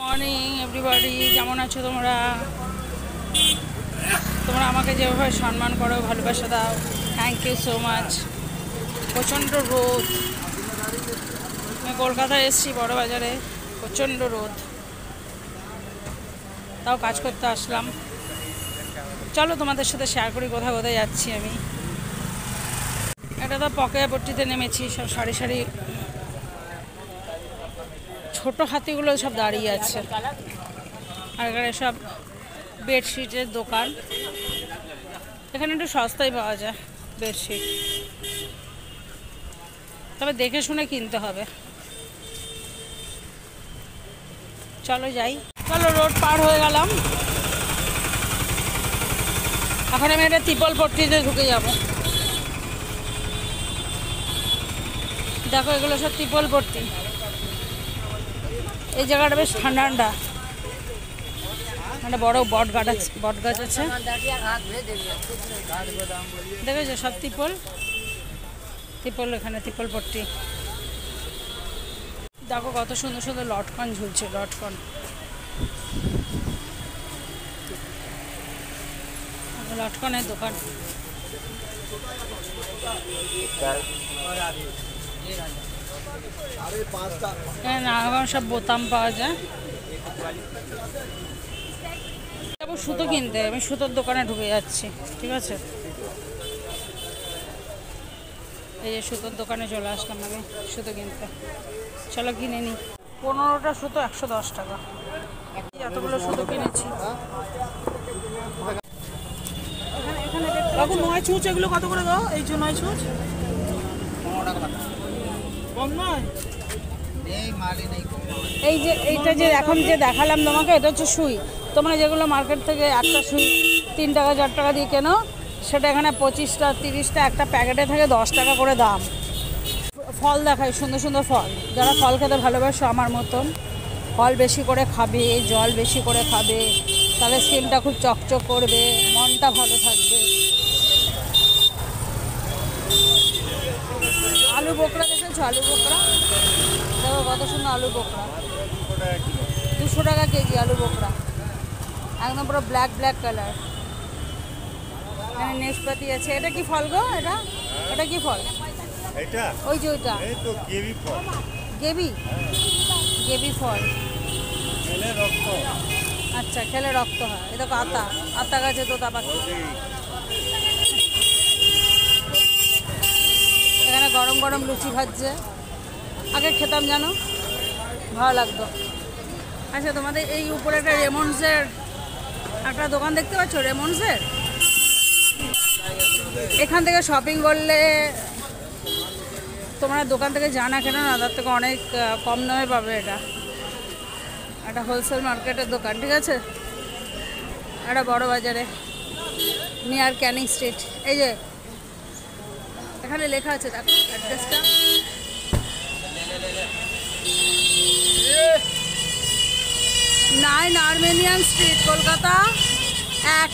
Morning everybody, কেমন আছো তোমরা? তোমরা আমাকে যেভাবে সম্মান করো, ভালোবাসা দাও, থ্যাংক ইউ সো মাচ। প্রচণ্ড রোদ, আমি কলকাতায় এসেছি বড় বাজারে, প্রচণ্ড রোদ, তাও কাজ করতে আসলাম। চলো তোমাদের সাথে শেয়ার করি কোথায় কোথায় যাচ্ছি আমি। এটা তো পকেয়াপট্টিতে নেমেছি, সব সারি সারি ছোট হাতিগুলো সব দাঁড়িয়ে আছে, আর এখানে সব বেডশিটের দোকান। এখানে একটু সস্তায় পাওয়া যায় বেডশিট, তবে দেখে শুনে কিনতে হবে। চলো যাই, চলো রোড পার হয়ে গেলাম। এখন আমি একটা ত্রিপলপট্টিতে ঢুকে যাব। দেখো এগুলো সব ত্রিপলপট্টি। এই জায়গাটা বেশ ঠান্ডা ঠান্ডা, একটা বড় বট গাছ আছে, দেখেছো সব ত্রিপল। এখানে ত্রিপলপট্টি। দেখো কত সুন্দর সুন্দর লটকন ঝুলছে, লটকন। লটকনের দোকান। নানারকম সব বোতাম পাওয়া যায়। সুতো কিনতে, আমি সুতোর দোকানে ঢুকে যাচ্ছি, ঠিক আছে। এই যে সুতোর দোকানে চলে আসলাম আমি সুতো কিনতে। চলো কিনে নিই। 15টা সুতো 110 টাকা। এতগুলো সুতো কিনেছি। বাবু 9 ছুঁচ এগুলো কত করে দাও? এই যে 9 ছুঁচ 15 টাকা কম নয়। এই যে এইটা যে এখন যে দেখালাম তোমাকে, এটা হচ্ছে সুই। তোমরা যেগুলো মার্কেট থেকে একটা সুই 3 টাকা 4 টাকা দিয়ে কেনো, সেটা এখানে 25টা 30টা, একটা প্যাকেটে থেকে 10 টাকা করে দাম। ফল দেখায়, সুন্দর সুন্দর ফল। যারা ফল খেতে ভালোবাসো আমার মতন, ফল বেশি করে খাবে, জল বেশি করে খাবে, তাহলে স্কিনটা খুব চকচক করবে, মনটা ভালো থাকবে। আলু বোকরা দেখেছো? আলু বোকরা দেখো কত সুন্দর আলু বোকরা, 200 টাকা কেজি আলু বোকরা, একদম পুরো ব্ল্যাক ব্ল্যাক কালার। এখানে নেশপাতি আছে। এটা কি ফল গো? এটা কি ফল? এটা ওই যে ওইটা এই তো গেবি ফল। গেবি ফল খেলে রক্ত। আচ্ছা, খেলে রক্ত হয়। এটা তো আতা গাছে তোতা পাখি। এখানে গরম গরম লুচি ভাজছে, আগে খেতাম জানো, ভালো লাগতো। আচ্ছা, তোমাদের এই উপরে একটা রেমন্ডসের একটা দোকান দেখতে পাচ্ছ, রেমন্ডসের। এখান থেকে শপিং করলে তোমরা দোকান থেকে জানা কেন না, তার থেকে অনেক কম দামে পাবে। এটা একটা হোলসেল মার্কেটের দোকান, ঠিক আছে, একটা বড় বাজারে, নিয়ার ক্যানিং স্ট্রিট। এই যে এখানে লেখা আছে, দেখো অ্যাড্রেসটা। Armenian street, Kolkata 1।